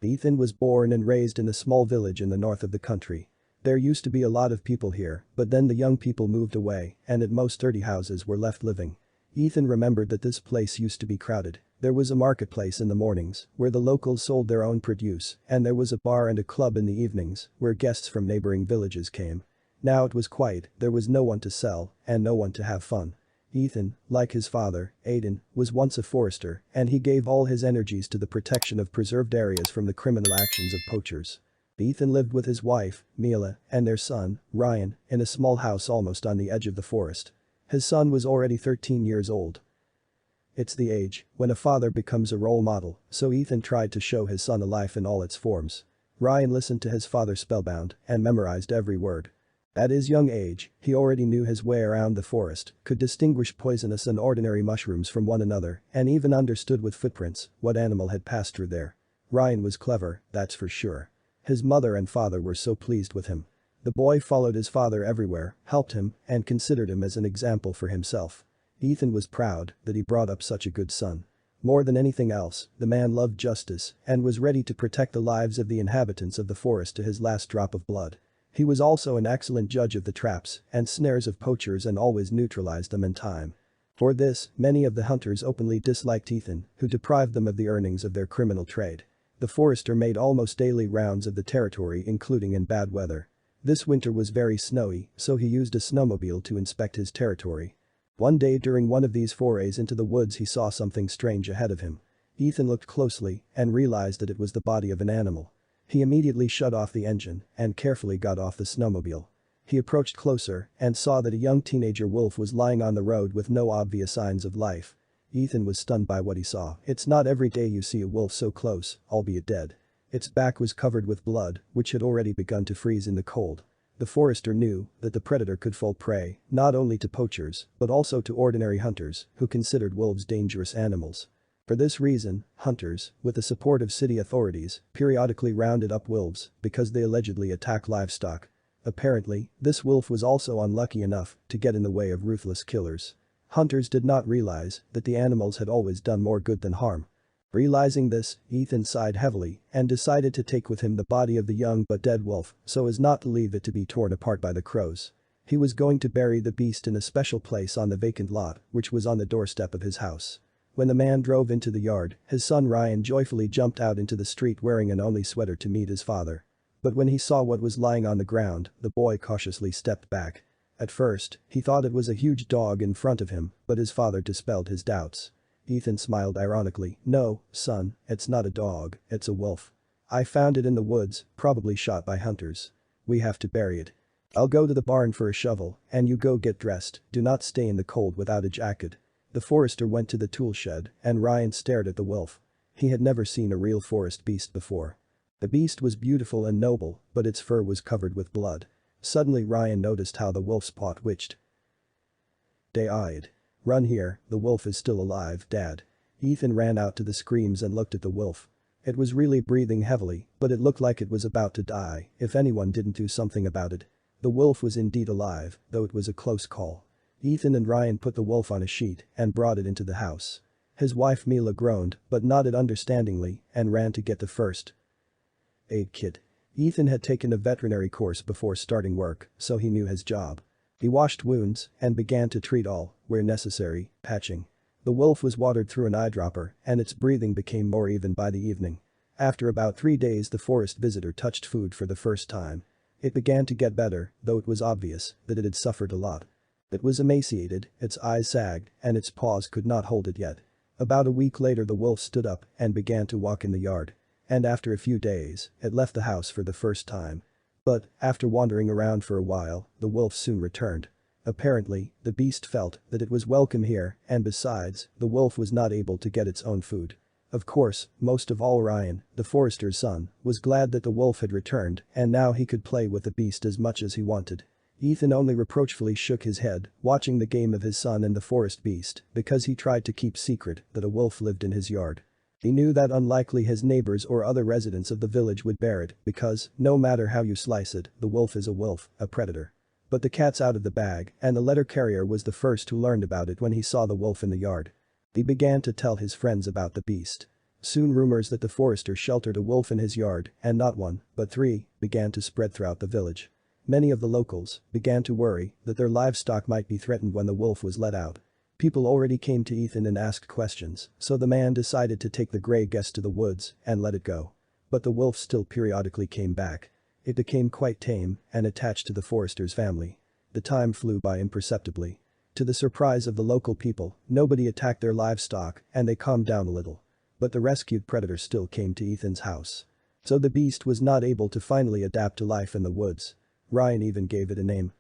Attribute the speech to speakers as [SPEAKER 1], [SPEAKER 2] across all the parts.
[SPEAKER 1] Ethan was born and raised in a small village in the north of the country. There used to be a lot of people here, but then the young people moved away, and at most 30 houses were left living. Ethan remembered that this place used to be crowded. There was a marketplace in the mornings, where the locals sold their own produce, and there was a bar and a club in the evenings, where guests from neighboring villages came. Now it was quiet, there was no one to sell, and no one to have fun. Ethan, like his father, Aidan, was once a forester, and he gave all his energies to the protection of preserved areas from the criminal actions of poachers. Ethan lived with his wife, Mila, and their son, Ryan, in a small house almost on the edge of the forest. His son was already 13 years old. It's the age when a father becomes a role model, so Ethan tried to show his son a life in all its forms. Ryan listened to his father spellbound and memorized every word. At his young age, he already knew his way around the forest, could distinguish poisonous and ordinary mushrooms from one another, and even understood with footprints what animal had passed through there. Ryan was clever, that's for sure. His mother and father were so pleased with him. The boy followed his father everywhere, helped him, and considered him as an example for himself. Ethan was proud that he brought up such a good son. More than anything else, the man loved justice and was ready to protect the lives of the inhabitants of the forest to his last drop of blood. He was also an excellent judge of the traps and snares of poachers and always neutralized them in time. For this, many of the hunters openly disliked Ethan, who deprived them of the earnings of their criminal trade. The forester made almost daily rounds of the territory, including in bad weather. This winter was very snowy, so he used a snowmobile to inspect his territory. One day during one of these forays into the woods he saw something strange ahead of him. Ethan looked closely and realized that it was the body of an animal. He immediately shut off the engine and carefully got off the snowmobile. He approached closer and saw that a young teenager wolf was lying on the road with no obvious signs of life. Ethan was stunned by what he saw. It's not every day you see a wolf so close, albeit dead. Its back was covered with blood, which had already begun to freeze in the cold. The forester knew that the predator could fall prey not only to poachers, but also to ordinary hunters who considered wolves dangerous animals. For this reason, hunters, with the support of city authorities, periodically rounded up wolves because they allegedly attack livestock. Apparently, this wolf was also unlucky enough to get in the way of ruthless killers. Hunters did not realize that the animals had always done more good than harm. Realizing this, Ethan sighed heavily and decided to take with him the body of the young but dead wolf so as not to leave it to be torn apart by the crows. He was going to bury the beast in a special place on the vacant lot, which was on the doorstep of his house. When the man drove into the yard, his son Ryan joyfully jumped out into the street wearing an only sweater to meet his father. But when he saw what was lying on the ground, the boy cautiously stepped back. At first, he thought it was a huge dog in front of him, but his father dispelled his doubts. Ethan smiled ironically. "No, son, it's not a dog, it's a wolf. I found it in the woods, probably shot by hunters. We have to bury it. I'll go to the barn for a shovel, and you go get dressed, do not stay in the cold without a jacket." The forester went to the tool shed, and Ryan stared at the wolf. He had never seen a real forest beast before. The beast was beautiful and noble, but its fur was covered with blood. Suddenly Ryan noticed how the wolf's paw twitched. "Day-eyed. Run here, the wolf is still alive, Dad." Ethan ran out to the screams and looked at the wolf. It was really breathing heavily, but it looked like it was about to die if anyone didn't do something about it. The wolf was indeed alive, though it was a close call. Ethan and Ryan put the wolf on a sheet and brought it into the house. His wife Mila groaned, but nodded understandingly and ran to get the first aid kit. Ethan had taken a veterinary course before starting work, so he knew his job. He washed wounds and began to treat all, where necessary, patching. The wolf was watered through an eyedropper and its breathing became more even by the evening. After about 3 days the forest visitor touched food for the first time. It began to get better, though it was obvious that it had suffered a lot. It was emaciated, its eyes sagged, and its paws could not hold it yet. About a week later the wolf stood up and began to walk in the yard. And after a few days, it left the house for the first time. But, after wandering around for a while, the wolf soon returned. Apparently, the beast felt that it was welcome here, and besides, the wolf was not able to get its own food. Of course, most of all Ryan, the forester's son, was glad that the wolf had returned and now he could play with the beast as much as he wanted. Ethan only reproachfully shook his head, watching the game of his son and the forest beast, because he tried to keep secret that a wolf lived in his yard. He knew that unlikely his neighbors or other residents of the village would bear it because, no matter how you slice it, the wolf is a wolf, a predator. But the cat's out of the bag, and the letter carrier was the first who learned about it when he saw the wolf in the yard. He began to tell his friends about the beast. Soon rumors that the forester sheltered a wolf in his yard, and not one, but three, began to spread throughout the village. Many of the locals began to worry that their livestock might be threatened when the wolf was let out. People already came to Ethan and asked questions, so the man decided to take the grey guest to the woods and let it go. But the wolf still periodically came back. It became quite tame and attached to the forester's family. The time flew by imperceptibly. To the surprise of the local people, nobody attacked their livestock and they calmed down a little. But the rescued predator still came to Ethan's house. So the beast was not able to finally adapt to life in the woods. Ryan even gave it a name.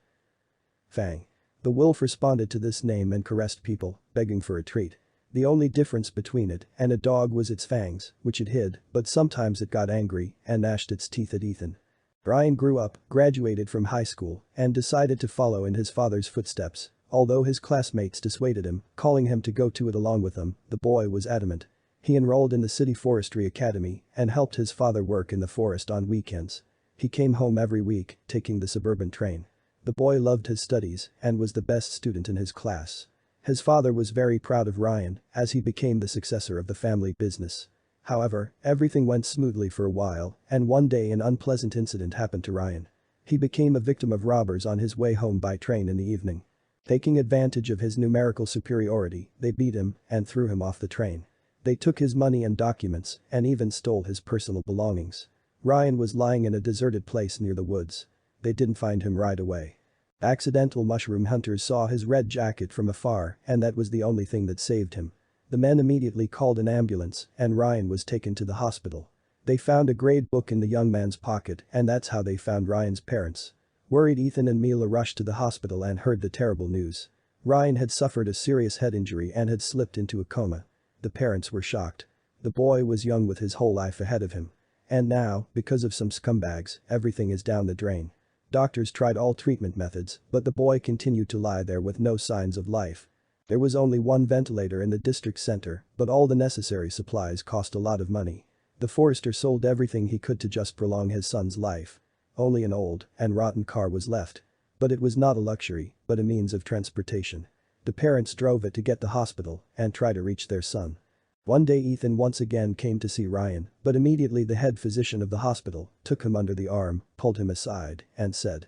[SPEAKER 1] Fang. The wolf responded to this name and caressed people, begging for a treat. The only difference between it and a dog was its fangs, which it hid, but sometimes it got angry and gnashed its teeth at Ethan. Ryan grew up, graduated from high school, and decided to follow in his father's footsteps. Although his classmates dissuaded him, calling him to go to it along with them, the boy was adamant. He enrolled in the city forestry academy and helped his father work in the forest on weekends. He came home every week, taking the suburban train. The boy loved his studies and was the best student in his class. His father was very proud of Ryan as he became the successor of the family business. However, everything went smoothly for a while, and one day an unpleasant incident happened to Ryan. He became a victim of robbers on his way home by train in the evening. Taking advantage of his numerical superiority, they beat him and threw him off the train. They took his money and documents and even stole his personal belongings. Ryan was lying in a deserted place near the woods. They didn't find him right away. Accidental mushroom hunters saw his red jacket from afar and that was the only thing that saved him. The men immediately called an ambulance and Ryan was taken to the hospital. They found a grade book in the young man's pocket and that's how they found Ryan's parents. Worried, Ethan and Mila rushed to the hospital and heard the terrible news. Ryan had suffered a serious head injury and had slipped into a coma. The parents were shocked. The boy was young with his whole life ahead of him. And now, because of some scumbags, everything is down the drain. Doctors tried all treatment methods, but the boy continued to lie there with no signs of life. There was only one ventilator in the district center, but all the necessary supplies cost a lot of money. The forester sold everything he could to just prolong his son's life. Only an old and rotten car was left. But it was not a luxury, but a means of transportation. The parents drove it to get to the hospital and try to reach their son. One day Ethan once again came to see Ryan, but immediately the head physician of the hospital took him under the arm, pulled him aside, and said,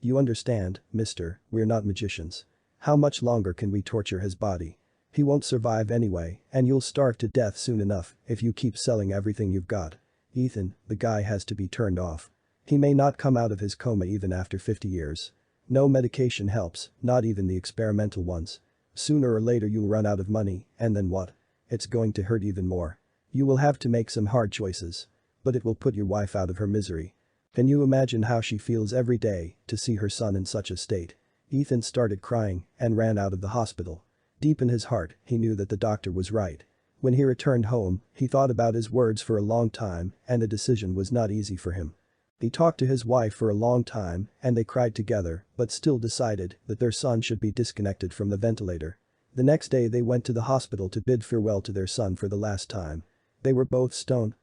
[SPEAKER 1] "You understand, mister, we're not magicians. How much longer can we torture his body? He won't survive anyway, and you'll starve to death soon enough if you keep selling everything you've got. Ethan, the guy has to be turned off. He may not come out of his coma even after 50 years. No medication helps, not even the experimental ones. Sooner or later you'll run out of money, and then what? It's going to hurt even more. You will have to make some hard choices. But it will put your wife out of her misery. Can you imagine how she feels every day to see her son in such a state?" Ethan started crying and ran out of the hospital. Deep in his heart, he knew that the doctor was right. When he returned home, he thought about his words for a long time and the decision was not easy for him. He talked to his wife for a long time and they cried together but still decided that their son should be disconnected from the ventilator. The next day they went to the hospital to bid farewell to their son for the last time. They were both stone-faced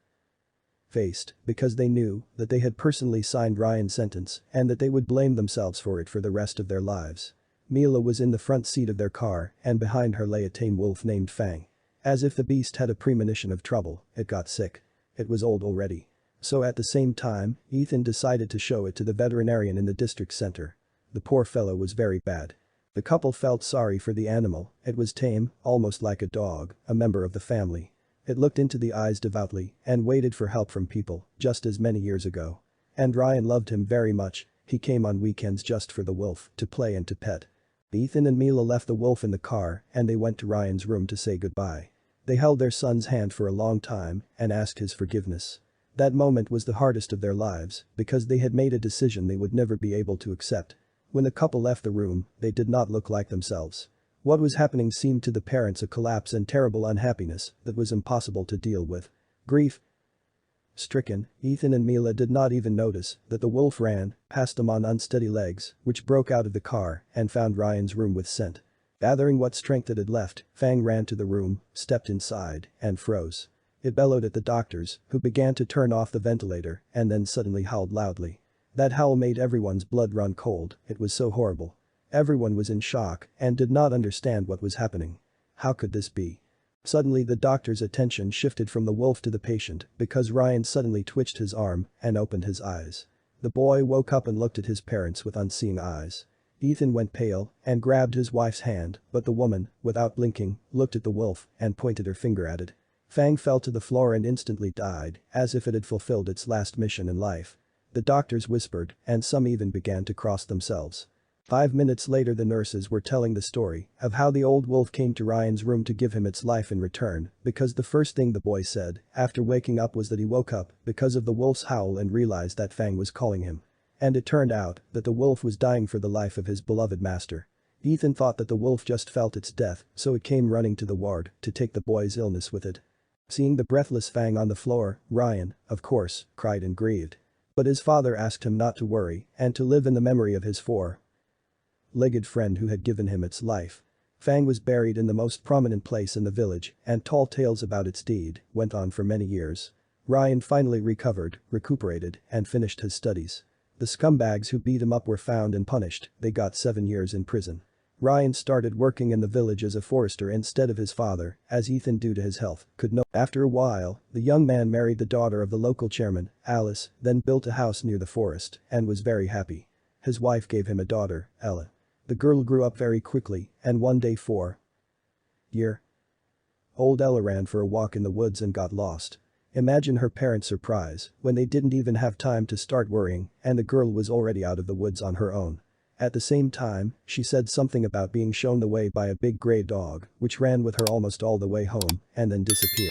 [SPEAKER 1] because they knew that they had personally signed Ryan's sentence and that they would blame themselves for it for the rest of their lives. Mila was in the front seat of their car and behind her lay a tame wolf named Fang. As if the beast had a premonition of trouble, it got sick. It was old already. So at the same time, Ethan decided to show it to the veterinarian in the district center. The poor fellow was very bad. The couple felt sorry for the animal. It was tame, almost like a dog, a member of the family. It looked into the eyes devoutly and waited for help from people, just as many years ago. And Ryan loved him very much. He came on weekends just for the wolf to play and to pet. Ethan and Mila left the wolf in the car and they went to Ryan's room to say goodbye. They held their son's hand for a long time and asked his forgiveness. That moment was the hardest of their lives because they had made a decision they would never be able to accept. When the couple left the room, they did not look like themselves. What was happening seemed to the parents a collapse and terrible unhappiness that was impossible to deal with. Grief-stricken, Ethan and Mila did not even notice that the wolf ran past them on unsteady legs, which broke out of the car and found Ryan's room with scent. Gathering what strength it had left, Fang ran to the room, stepped inside, and froze. It bellowed at the doctors, who began to turn off the ventilator and then suddenly howled loudly. That howl made everyone's blood run cold, it was so horrible. Everyone was in shock and did not understand what was happening. How could this be? Suddenly the doctor's attention shifted from the wolf to the patient because Ryan suddenly twitched his arm and opened his eyes. The boy woke up and looked at his parents with unseeing eyes. Ethan went pale and grabbed his wife's hand, but the woman, without blinking, looked at the wolf and pointed her finger at it. Fang fell to the floor and instantly died, as if it had fulfilled its last mission in life. The doctors whispered, and some even began to cross themselves. 5 minutes later the nurses were telling the story of how the old wolf came to Ryan's room to give him its life in return because the first thing the boy said after waking up was that he woke up because of the wolf's howl and realized that Fang was calling him. And it turned out that the wolf was dying for the life of his beloved master. Ethan thought that the wolf just felt its death, so it came running to the ward to take the boy's illness with it. Seeing the breathless Fang on the floor, Ryan, of course, cried and grieved. But his father asked him not to worry and to live in the memory of his four-legged friend who had given him its life. Fang was buried in the most prominent place in the village, and tall tales about its deed went on for many years. Ryan finally recuperated, and finished his studies. The scumbags who beat him up were found and punished, they got 7 years in prison. Ryan started working in the village as a forester instead of his father, as Ethan, due to his health, could no. After a while, the young man married the daughter of the local chairman, Alice, then built a house near the forest, and was very happy. His wife gave him a daughter, Ella. The girl grew up very quickly, and one day 4-year-old Ella ran for a walk in the woods and got lost. Imagine her parents' surprise when they didn't even have time to start worrying and the girl was already out of the woods on her own. At the same time, she said something about being shown the way by a big gray dog, which ran with her almost all the way home and then disappeared.